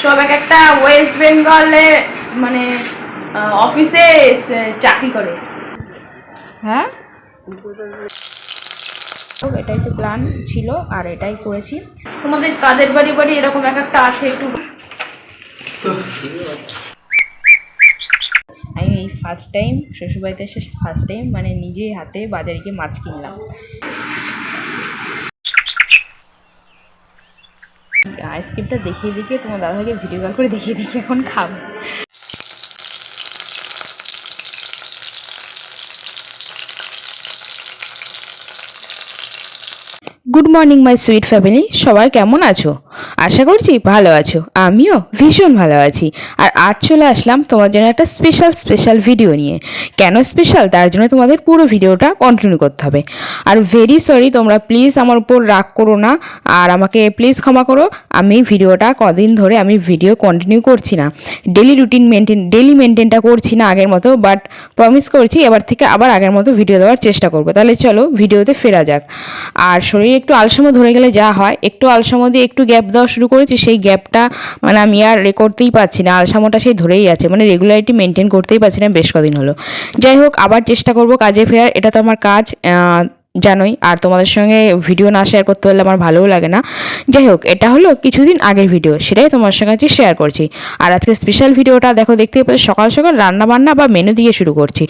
সব এক একটা ওয়েস্ট বেঙ্গলে মানে অফিসে চাকরি করে। হ্যাঁ, এটাই তো প্ল্যান ছিল আর এটাই করেছি। তোমাদের কাদের বাড়ি বাড়ি এরকম এক একটা আছে একটু। আমি এই ফার্স্ট টাইম শ্বশুরবাড়িতে এসে ফার্স্ট টাইম মানে নিজে হাতে বাজারে গিয়ে মাছ কিনলাম। আইসক্রিমটা দেখিয়ে দেখিয়ে তোমার দাদাকে ভিডিও কল করে দেখিয়ে দেখিয়ে এখন খাবো। Good morning my sweet family, সবাই কেমন আছো? আশা করছি ভালো আছো, আমিও ভীষণ ভালো আছি। আর আজ চলে আসলাম তোমার জন্য একটা স্পেশাল ভিডিও নিয়ে। কেন স্পেশাল, তার জন্য তোমাদের পুরো ভিডিওটা কন্টিনিউ করতে হবে। আর ভেরি সরি, তোমরা প্লিজ আমার উপর রাগ করো না আর আমাকে প্লিজ ক্ষমা করো। আমি ভিডিওটা কদিন ধরে আমি ভিডিও কন্টিনিউ করছি না, ডেলি মেনটেনটা করছি না আগের মতো, বাট প্রমিস করছি এবার থেকে আবার আগের মতো ভিডিও দেওয়ার চেষ্টা করবো। তাহলে চলো ভিডিওতে ফেরা যাক। আর শরীরে একটু আলসামো ধরে গেলে যা হয়, একটু আলসামো দিয়ে একটু গ্যাপ দেওয়া শুরু করেছি, সেই গ্যাপটা মানে আমি আর করতেই পারছি না, আলসামোটা সেই ধরেই আছে, মানে রেগুলারিটি মেনটেন করতেই পারছি না বেশ কদিন হলো। যাই হোক, আবার চেষ্টা করবো কাজে ফেরার, এটা তো আমার কাজ জানোই। আর তোমাদের সঙ্গে ভিডিও না শেয়ার করতে পারলে আমার ভালোও লাগে না। যাই হোক, এটা হলো কিছুদিন আগের ভিডিও, সেটাই তোমার সঙ্গে আজকে শেয়ার করছি। আর আজকে স্পেশাল ভিডিওটা দেখো, দেখতে পাচ্ছ সকাল সকাল রান্নাবান্না বা মেনু দিয়ে শুরু করছি।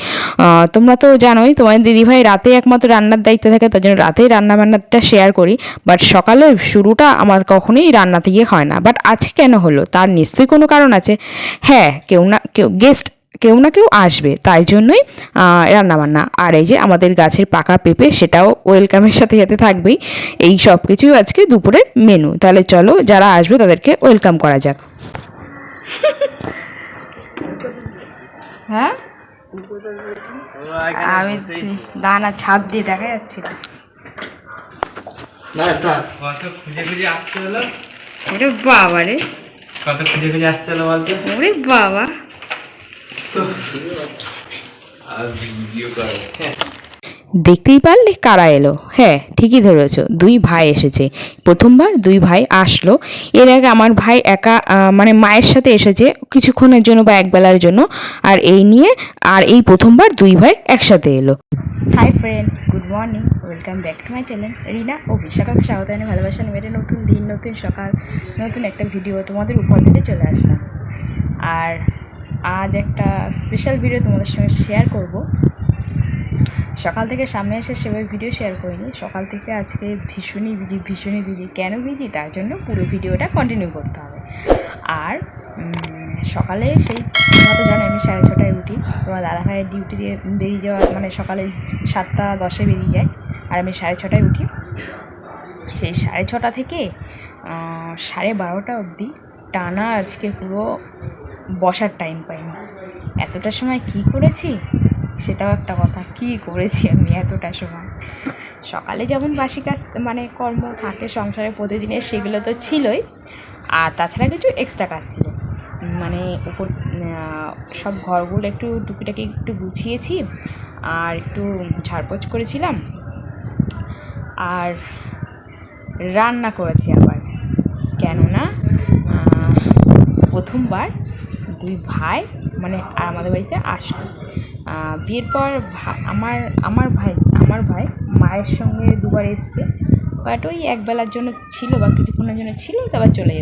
তোমরা তো জানোই তোমাদের দিদিভাই রাতে একমাত্র রান্নার দায়িত্ব থাকে, তার জন্য রাতেই রান্নাবান্নাটা শেয়ার করি। বাট সকালের শুরুটা আমার কখনোই রান্নাতে গিয়ে হয় না। বাট আজকে কেন হলো, তার নিশ্চয়ই কোনো কারণ আছে। হ্যাঁ, কেউ না কেউ আসবে, তাই জন্যই রান্নাবান্না। আর এই যে আমাদের গাছের পাকা পেঁপে, সেটাও ওয়েলকামের সাথে সাথে থাকবেই। এই সব কিছুই আজকে দুপুরের মেনু। তাহলে চলো, যারা আসবে তাদেরকে ওয়েলকাম করা যাক। হ্যাঁ, আমি দানা ছাদ দিয়ে দেখা যাচ্ছিল। বাবা রে, কত খুঁজে খুঁজে আসতে হলো বলতো? ওরে বাবা, দেখতেই পারলে কারা এলো। হ্যাঁ, ঠিকই ধরেছ, দুই ভাই এসেছে। প্রথমবার দুই ভাই আসলো। এর আগে আমার ভাই একা মানে মায়ের সাথে এসেছে কিছুক্ষণের জন্য বা একবেলার জন্য। আর এই প্রথমবার দুই ভাই একসাথে এলো। Hi friend, good morning, welcome back to my channel Rina ও বিশাখাকে স্বাগত জানাই, ভালোবাসা মেরে নতুন দিন, নতুন সকাল, নতুন একটা ভিডিও তোমাদের উপর দিতে চলে আসলাম। আর আজ একটা স্পেশাল ভিডিও তোমাদের সঙ্গে শেয়ার করব। সকাল থেকে সামনে এসে সেভাবে ভিডিও শেয়ার করিনি। সকাল থেকে আজকে ভীষণই বিজি। কেন বিজি, তার জন্য পুরো ভিডিওটা কন্টিনিউ করতে হবে। আর সকালে সেই তোমরা তো জানো আমি 6:30টায় উঠি। তোমার দাদাভাইয়ের ডিউটি দিয়ে বেরিয়ে যাওয়া মানে সকালে 7:10 বেরিয়ে যায়, আর আমি 6:30টায় উঠি। সেই 6:30 থেকে 12:30 অবধি টানা আজকে পুরো বসার টাইম পাইনি। এতটা সময় কি করেছি সেটাও একটা কথা, কি করেছি আমি এতটা সময়। সকালে যেমন বাসি কাজ মানে কর্ম থাকে সংসারে প্রতিদিনের, সেগুলো তো ছিলই। আর তাছাড়া কিছু এক্সট্রা কাজ ছিল, মানে উপর সব ঘরগুলো একটু টুকিটাকি একটু গুছিয়েছি, আর একটু ঝাড়পোছ করেছিলাম, আর রান্না করেছি আবার। কেননা প্রথমবার দুই ভাই মানে আমাদের বাড়িতে আসলো। বিয়ের পর আমার ভাই মায়ের সঙ্গে দুবার এসছে, বাট ওই একবেলার জন্য ছিল বা কিছুক্ষণের জন্য ছিল, তারপর চলে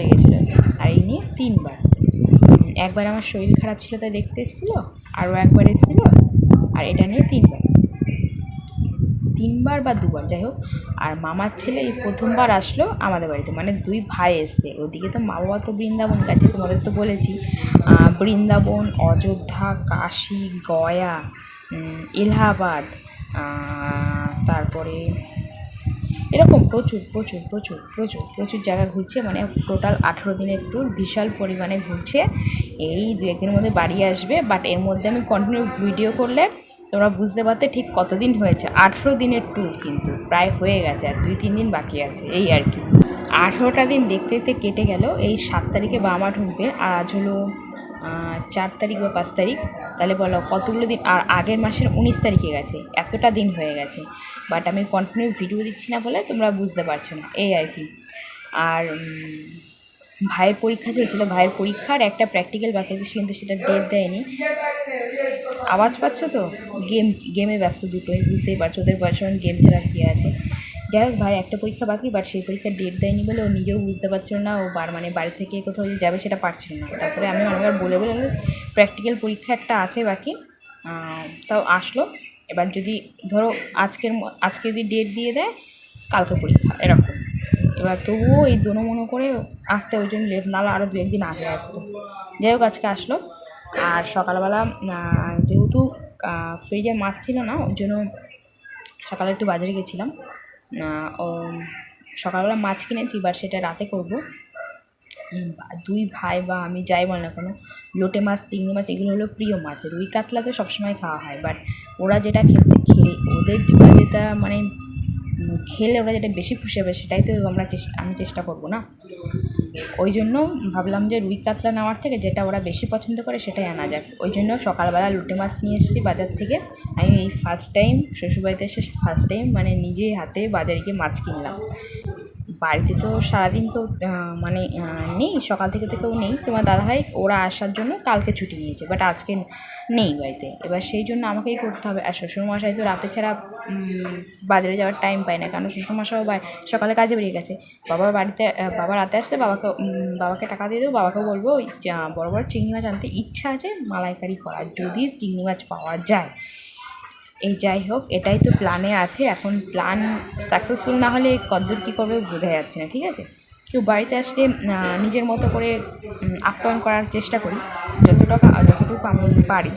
গেছিলো। আর এই নিয়ে 3বার, একবার আমার শরীর খারাপ ছিল তাই দেখতে এসেছিলো, আরও একবার এসেছিলো, আর এটা নিয়ে 3বার বা 2বার, যাই হোক। আর মামার ছেলে এই প্রথমবার আসলো আমাদের বাড়িতে, মানে দুই ভাই এসছে। ওদিকে তো মা বাবা তো বৃন্দাবন গেছে, তোমাদের তো বলেছি। বৃন্দাবন, অযোধ্যা, কাশী, গয়া, এলাহাবাদ, তারপরে এরকম প্রচুর জায়গা ঘুরছে। মানে টোটাল 18 দিনের ট্যুর, বিশাল পরিমাণে ঘুরছে। এই 2-1 দিনের মধ্যে বাড়ি আসবে, বাট এর মধ্যে আমি কন্টিনিউ ভিডিও করলে তোমরা বুঝতে পারতে ঠিক কতদিন হয়েছে। 18 দিনের ট্যুর কিন্তু প্রায় হয়ে গেছে, আর 2-3 দিন বাকি আছে, এই আর কি। 18টা দিন দেখতে দেখতে কেটে গেল। এই 7 তারিখে বাবা ঢুকবে, আর আজ হলো 4 তারিখ বা 5 তারিখ, তাহলে বলো কতগুলো দিন। আর আগের মাসের 19 তারিখে গেছে, এতটা দিন হয়ে গেছে। বাট আমি কন্টিনিউ ভিডিও দিচ্ছি না বলে তোমরা বুঝতে পারছো না, এই আর কি। আর ভাইয়ের পরীক্ষা চলছিল, ভাইয়ের পরীক্ষার একটা প্র্যাকটিক্যাল বাকি আছে, কিন্তু সেটা ডেট দেয়নি। আওয়াজ পাচ্ছ তো? গেমে ব্যস্ত দুটোই, বুঝতেই পারছো, ওদের বয়সে গেম ছাড়া কী আছে। যাই হোক, ভাই একটা পরীক্ষা বাকি, বাট সেই পরীক্ষার ডেট দেয়নি বলে ও নিজেও বুঝতে পারছিল না, ও মানে বাড়ি থেকে কোথাও যে যাবে সেটা পারছিল না। তারপরে আমি অনেকবার বলে প্র্যাকটিক্যাল পরীক্ষা একটা আছে বাকি, তাও আসলো। এবার যদি ধরো আজকে যদি ডেট দিয়ে দেয়, কালকে পরীক্ষা, এরকম। এবার তবুও এই মনো করে আসতে ওই জন্য লেট, নাহলে আরও 2-1 দিন আগে আসতো। যাই হোক, আজকে আসলো। আর সকালবেলা যেহেতু ফ্রিজে মাছ ছিল না, ওই জন্য সকালে একটু বাজারে গেছিলাম। ও সকালবেলা মাছ কিনেছি, বা সেটা রাতে করব। দুই ভাই বা আমি যাই বল না কেন, লোটে মাছ, চিংড়ি মাছ এগুলো হলো প্রিয় মাছ। রুই কাতলা তো সবসময় খাওয়া হয়, বাট ওরা যেটা ওদের যেটা মানে খেলে ওরা যেটা বেশি খুশি হবে, সেটাই তো আমি চেষ্টা করবো না। ওই জন্য ভাবলাম যে রুই কাতলা নেওয়ার থেকে যেটা ওরা বেশি পছন্দ করে সেটাই আনা যাক। ওই জন্য সকালবেলা লোটে মাছ নিয়ে এসেছি বাজার থেকে। আমি এই ফার্স্ট টাইম শ্বশুরবাড়িতে এসে ফার্স্ট টাইম মানে নিজে হাতে বাজারে গিয়ে মাছ কিনলাম। বাড়িতে তো সারাদিন তো মানে নেই, সকাল থেকে কেউ নেই। তোমার দাদাভাই ওরা আসার জন্য কালকে ছুটি নিয়েছে, বাট আজকে নেই বাড়িতে। এবার সেই জন্য আমাকেই করতে হবে। আর শ্বশুরমশাই তো রাতে ছাড়া বাজারে যাওয়ার টাইম পায় না, কারণ শ্বশুরমশাইও সকালে কাজে বেরিয়ে গেছে। বাবা রাতে আসলে বাবাকে টাকা দিয়ে দেবো, বাবাকে বলবো ওই বড় বড় চিংড়ি মাছ আনতে, ইচ্ছা আছে মালাইকারি করার, যদি চিংড়ি মাছ পাওয়া যায়। যাই হোক, এটাই তো প্ল্যানে আছে। এখন প্ল্যান সাকসেসফুল না হলে কতদূর কী করবে বোঝা যাচ্ছে না, ঠিক আছে। কেউ বাড়িতে আসলে নিজের মতো করে আপ্যায়ন করার চেষ্টা করি, যতটুকু আমি পারি।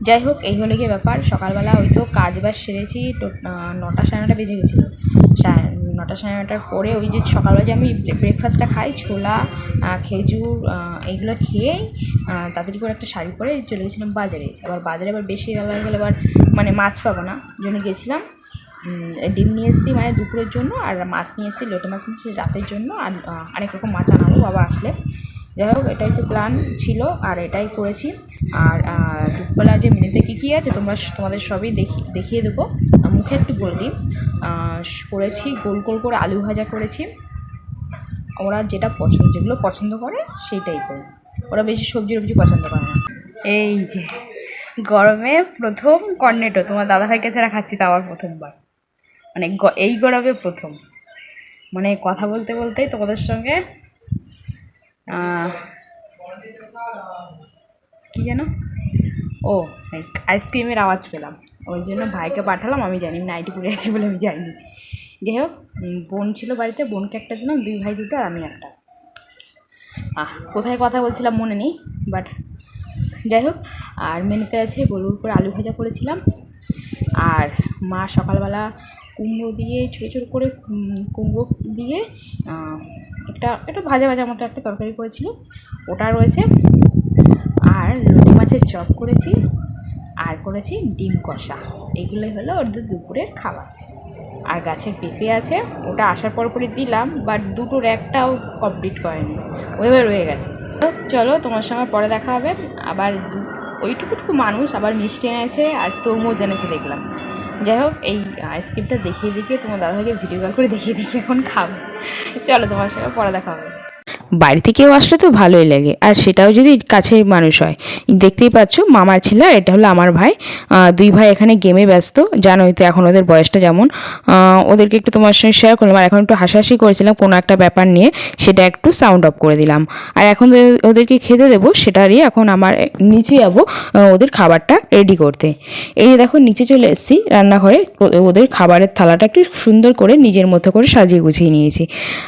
যাই হোক, এই হলে গিয়ে ব্যাপার। সকালবেলা ওই তো কাজ বাজ সেরেছি, 9টা 9:30 বেজে গেছিলো। 9টা 9:30 পরে ওই যে সকালবেলা যে আমি ব্রেকফাস্টটা খাই, ছোলা, খেজুর, এইগুলো খেয়েই তাড়াতাড়ি করে একটা শাড়ি পরে চলে গেছিলাম বাজারে। এবার বেশি বেলা হয়ে গেলে এবার মানে মাছ পাবো না, জন্য গেছিলাম। ডিম নিয়ে এসেছি মানে দুপুরের জন্য, আর মাছ নিয়ে এসেছি, লোটে মাছ নিয়ে এসেছি রাতের জন্য, আর অনেক রকম মাছ আনাবো বাবা আসলে। যাই হোক, এটাই তো প্ল্যান ছিল, আর এটাই করেছি। আর দুপুরবেলা যে মেনুতে কী আছে তোমাদের সবই দেখিয়ে দেবো, মুখে একটু বলে দিই। করেছি গোল গোল করে আলু ভাজা করেছি। ওরা যেগুলো পছন্দ করে সেইটাই করি, ওরা বেশি সবজি পছন্দ করে না। এই যে গরমে প্রথম কর্নেটো তোমার দাদাভাইকে ছাড়া খাচ্ছি, তা আবার প্রথমবার, মানে এই গরমে প্রথম। মানে কথা বলতে বলতেই তোমাদের সঙ্গে কী যেন আইসক্রিমের আওয়াজ পেলাম, ওই জন্য ভাইকে পাঠালাম। আমি জানি নাইটি পরে আছি বলে আমি জানি। যাই হোক, বোন ছিল বাড়িতে, বোনকে একটা দিলাম, 2 ভাই 2টা, আর আমি একটা। কোথায় কথা বলছিলাম মনে নেই, বাট যাই হোক। আর মেনুতে আছে গোল গোল করে আলু ভাজা করেছিলাম। আর মা সকালবেলা কুমড়ো দিয়ে ছোটো করে কুমড়ো দিয়ে একটা ভাজা মতো একটা তরকারি করেছিল, ওটা রয়েছে। আর লোটে মাছের চপ করেছি, আর করেছি ডিম কষা। এগুলোই হলো ওদের দুপুরের খাবার। আর গাছের পেঁপে আছে, ওটা আসার পরই দিলাম, বাট দুটোর একটাও কমপ্লিট করেনি, ওইভাবে রয়ে গেছে। চলো, তোমার সঙ্গে পরে দেখা হবে। আবার ওইটুকু মানুষ আবার মিষ্টি এনেছে আর তরমুজ এনেছে দেখলাম। যাই হোক, এই আইসক্রিমটা দেখিয়ে তোমার দাদাকে ভিডিও কল করে দেখিয়ে এখন খাবো। চলো, তোমার সঙ্গে পরে দেখা হবে। বাড়িতে কেউ আসলে তো ভালোই লাগে, আর সেটাও যদি কাছের মানুষ হয়। দেখতেই পাচ্ছ মামার ছেলে, আর এটা হলো আমার ভাই। 2 ভাই এখানে গেমে ব্যস্ত, জানোই তো এখন ওদের বয়সটা যেমন। ওদেরকে একটু তোমার সঙ্গে শেয়ার করলাম, আর এখন একটু হাসাহাসি করেছিলাম কোনো একটা ব্যাপার নিয়ে, সেটা একটু সাউন্ড অফ করে দিলাম। আর এখন ওদেরকে খেতে দেবো, সেটারই এখন আমার নিচে যাবো ওদের খাবারটা রেডি করতে। এই দেখো, নিচে চলে এসেছি রান্নাঘরে। ওদের খাবারের থালাটা একটু সুন্দর করে নিজের মতো করে সাজিয়ে গুছিয়ে নিয়েছি।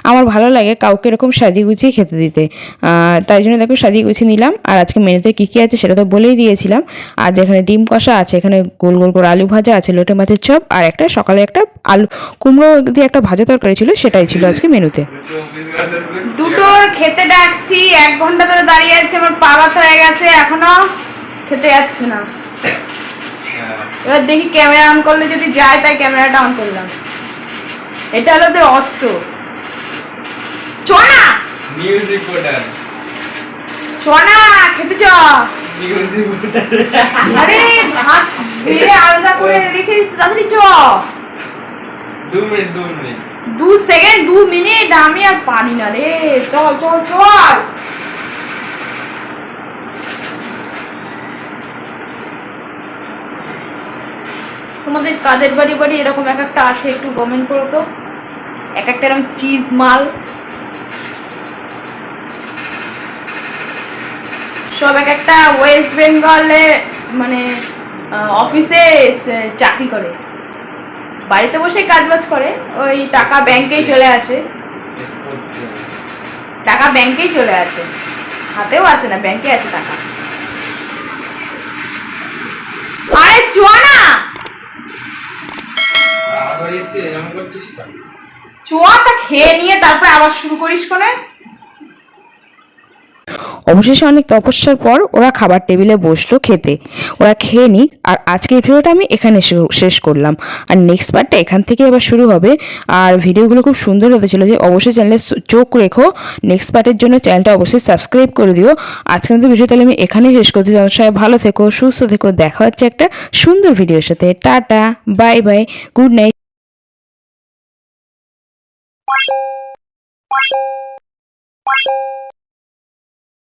আমার ভালো লাগে কাউকে এরকম সাজিয়ে গুছিয়ে খেতে দিতে, তাই জন্য দেখো সাজিয়ে গুছিয়ে নিলাম। আর আজকে মেনুতে কী কী আছে সেটা তো বলেই দিয়েছিলাম। আজ এখানে ডিম কষা আছে, এখানে গোল গোল করে আলু ভাজা আছে, লোটে মাছের চপ, আর একটা সকালে একটা আলু কুমড়ো দিয়ে একটা ভাজা তরকারি ছিল, সেটাই ছিল আজকে মেনুতে। দুটোর খেতে ডাকছি, 1 ঘন্টা ধরে দাঁড়িয়ে আছে, আমার পা ব্যথা হয়ে গেছে, এখনো খেতে যাচ্ছে না। এবার দেখি ক্যামেরা অন করলে যদি যায়, তাই ক্যামেরাটা অন করলাম। এটা হলো তো অস্ত্র। চনা নিউজ রিপোর্টার, চনা খেতে চ। নিউজ রিপোর্টার, আরে ভাত বেড়ে আলাদা করে রেখে দিস, তাড়াতাড়ি চ। 2 মিনিট 2 সেকেন্ড 2 মিনিট আমি আর পারি না রে। চল চল চল। তোমাদের কাদের বাড়ি বাড়ি এরকম এক একটা আছে একটু কমেন্ট করো তো। এক একটা এরকম চিজ মাল সব এক একটা ওয়েস্ট বেঙ্গলে মানে অফিসে চাকরি করে, বাড়িতে বসে কাজ বাজ করে, ওই টাকা ব্যাংকেই চলে আসে, টাকা ব্যাংকেই চলে আসে, হাতেও আসে না, ব্যাংকে আছে টাকা। আরে চুয়া না, চুয়াটা খেয়ে নিয়ে তারপর আবার শুরু করিস কোনে। অবশেষে অনেক তপস্যার পর ওরা খাবার টেবিলে বসলো খেতে। ওরা খেয়ে নিক, আর আজকের ভিডিওটা আমি এখানে শেষ করলাম। আর নেক্সট পার্টটা এখান থেকে আবার শুরু হবে। আর ভিডিওগুলো খুব সুন্দর হতে চলেছে, অবশ্যই চ্যানেলে চোখ রেখো। নেক্সট পার্টের জন্য চ্যানেলটা অবশ্যই সাবস্ক্রাইব করে দিও। আজকের মতো ভিডিও তাহলে আমি এখানেই শেষ করতে চাই। সবাই ভালো থেকো, সুস্থ থেকো, দেখা হচ্ছে একটা সুন্দর ভিডিওর সাথে। Tata, bye bye, good night.